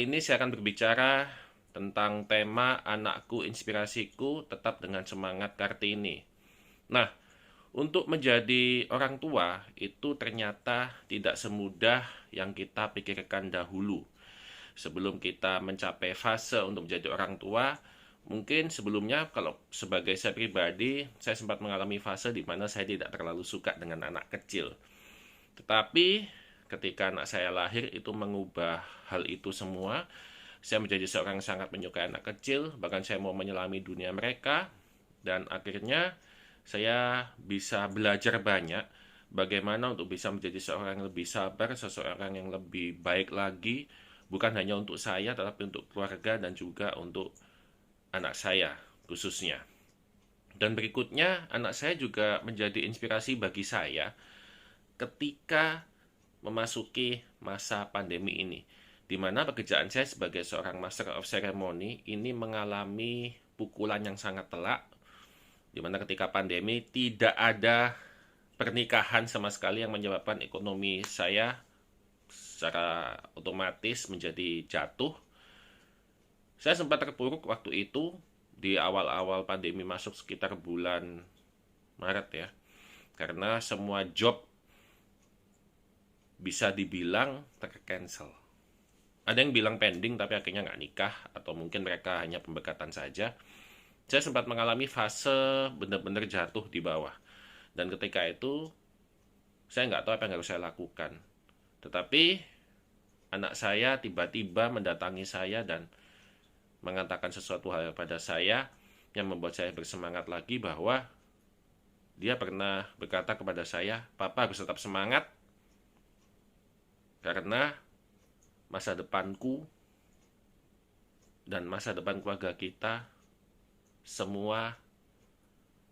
Kali ini saya akan berbicara tentang tema anakku inspirasiku tetap dengan semangat Kartini. Nah, untuk menjadi orang tua itu ternyata tidak semudah yang kita pikirkan dahulu. Sebelum kita mencapai fase untuk menjadi orang tua, mungkin sebelumnya kalau sebagai saya pribadi, saya sempat mengalami fase di mana saya tidak terlalu suka dengan anak kecil. Tetapi ketika anak saya lahir itu mengubah hal itu semua. Saya menjadi seorang yang sangat menyukai anak kecil, bahkan saya mau menyelami dunia mereka. Dan akhirnya saya bisa belajar banyak bagaimana untuk bisa menjadi seorang yang lebih sabar, seseorang yang lebih baik lagi, bukan hanya untuk saya, tetapi untuk keluarga dan juga untuk anak saya khususnya. Dan berikutnya, anak saya juga menjadi inspirasi bagi saya ketika memasuki masa pandemi ini, di mana pekerjaan saya sebagai seorang Master of Ceremony ini mengalami pukulan yang sangat telak, di mana ketika pandemi tidak ada pernikahan sama sekali yang menyebabkan ekonomi saya secara otomatis menjadi jatuh. Saya sempat terpuruk waktu itu di awal-awal pandemi masuk sekitar bulan Maret ya, karena semua job bisa dibilang tercancel. Ada yang bilang pending tapi akhirnya nggak nikah, atau mungkin mereka hanya pembekatan saja. Saya sempat mengalami fase benar-benar jatuh di bawah. Dan ketika itu, saya nggak tahu apa yang harus saya lakukan. Tetapi, anak saya tiba-tiba mendatangi saya dan mengatakan sesuatu hal pada saya yang membuat saya bersemangat lagi, bahwa dia pernah berkata kepada saya, "Papa harus tetap semangat, karena masa depanku dan masa depan keluarga kita semua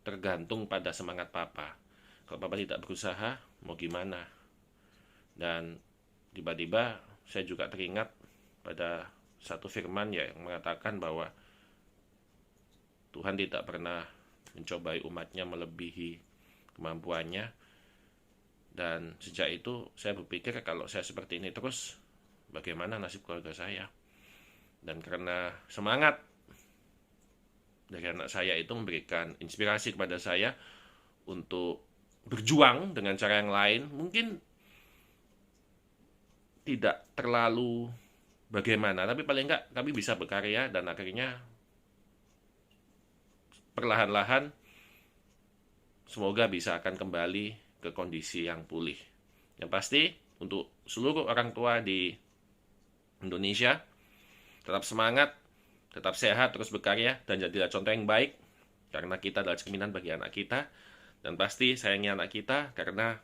tergantung pada semangat papa. Kalau papa tidak berusaha, mau gimana?" Dan tiba-tiba saya juga teringat pada satu firman ya yang mengatakan bahwa Tuhan tidak pernah mencobai umatnya melebihi kemampuannya. Dan sejak itu saya berpikir, kalau saya seperti ini terus, bagaimana nasib keluarga saya? Dan karena semangat dari anak saya itu memberikan inspirasi kepada saya untuk berjuang dengan cara yang lain, mungkin tidak terlalu bagaimana, tapi paling enggak kami bisa berkarya. Dan akhirnya perlahan-lahan semoga bisa akan kembali ke kondisi yang pulih. Yang pasti untuk seluruh orang tua di Indonesia, tetap semangat, tetap sehat, terus berkarya, dan jadilah contoh yang baik, karena kita adalah cerminan bagi anak kita. Dan pasti sayangi anak kita, karena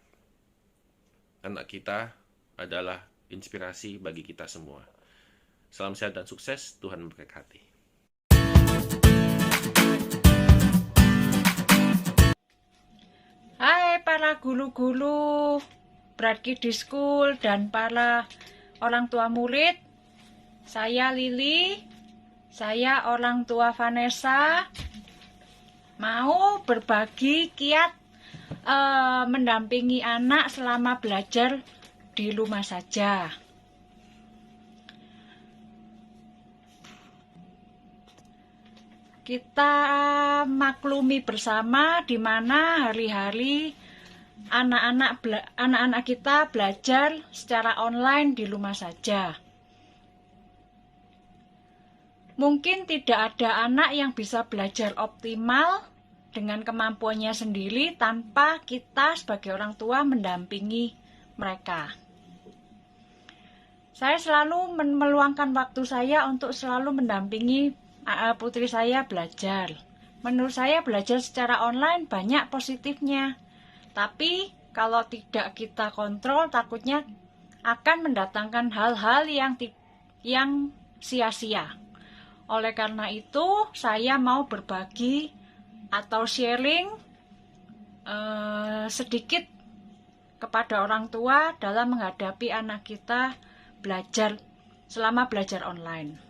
anak kita adalah inspirasi bagi kita semua. Salam sehat dan sukses, Tuhan memberkati. Hai para guru-guru Bright Kids School dan para orang tua murid. Saya Lili, saya orang tua Vanessa, mau berbagi kiat mendampingi anak selama belajar di rumah saja. Kita maklumi bersama di mana hari-hari anak-anak kita belajar secara online di rumah saja. Mungkin tidak ada anak yang bisa belajar optimal dengan kemampuannya sendiri tanpa kita sebagai orang tua mendampingi mereka. Saya selalu meluangkan waktu saya untuk selalu mendampingi putri saya belajar. Menurut saya belajar secara online banyak positifnya. Tapi kalau tidak kita kontrol, takutnya akan mendatangkan hal-hal yang sia-sia. Oleh karena itu, saya mau berbagi atau sharing sedikit kepada orang tua dalam menghadapi anak kita selama belajar online.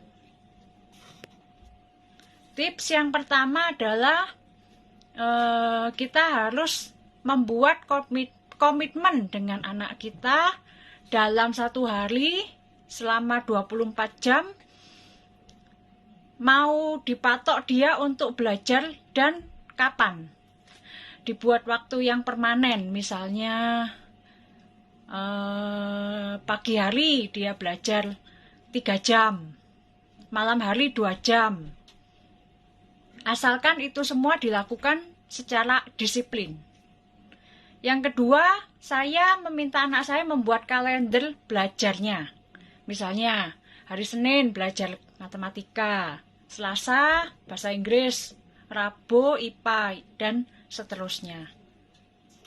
Tips yang pertama adalah kita harus membuat komitmen dengan anak kita dalam satu hari selama 24 jam, mau dipatok dia untuk belajar dan kapan. Dibuat waktu yang permanen, misalnya pagi hari dia belajar 3 jam, malam hari 2 jam. Asalkan itu semua dilakukan secara disiplin. Yang kedua, saya meminta anak saya membuat kalender belajarnya. Misalnya, hari Senin belajar matematika, Selasa bahasa Inggris, Rabu IPA, dan seterusnya.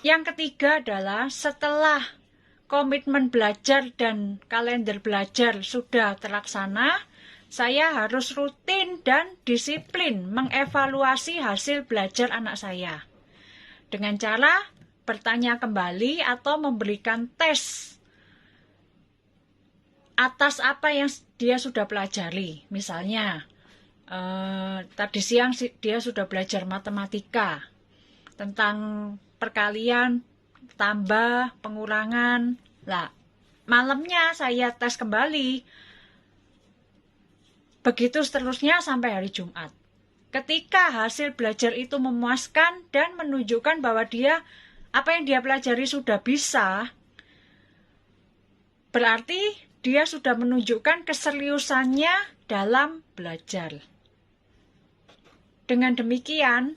Yang ketiga adalah setelah komitmen belajar dan kalender belajar sudah terlaksana, saya harus rutin dan disiplin mengevaluasi hasil belajar anak saya dengan cara bertanya kembali atau memberikan tes atas apa yang dia sudah pelajari. Misalnya, tadi siang dia sudah belajar matematika tentang perkalian, tambah, pengurangan. Lah, malamnya saya tes kembali. Begitu seterusnya sampai hari Jumat. Ketika hasil belajar itu memuaskan dan menunjukkan bahwa apa yang dia pelajari sudah bisa, berarti dia sudah menunjukkan keseriusannya dalam belajar. Dengan demikian,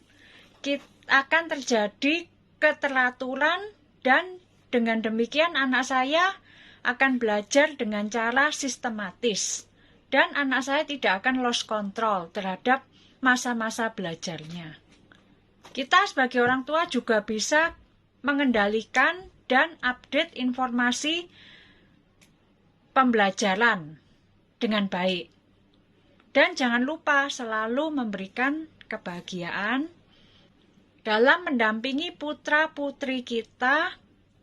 akan terjadi keteraturan dan dengan demikian anak saya akan belajar dengan cara sistematis dan anak saya tidak akan lost control terhadap masa-masa belajarnya. Kita sebagai orang tua juga bisa mengendalikan dan update informasi pembelajaran dengan baik. Dan jangan lupa selalu memberikan kebahagiaan dalam mendampingi putra-putri kita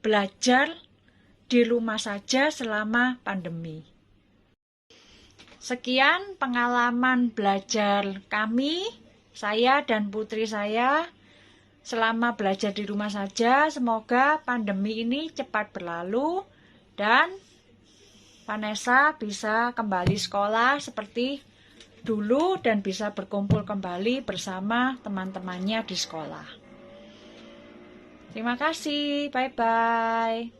belajar di rumah saja selama pandemi. Sekian pengalaman belajar kami, saya dan putri saya selama belajar di rumah saja. Semoga pandemi ini cepat berlalu dan Vanessa bisa kembali sekolah seperti dulu dan bisa berkumpul kembali bersama teman-temannya di sekolah. Terima kasih, bye-bye.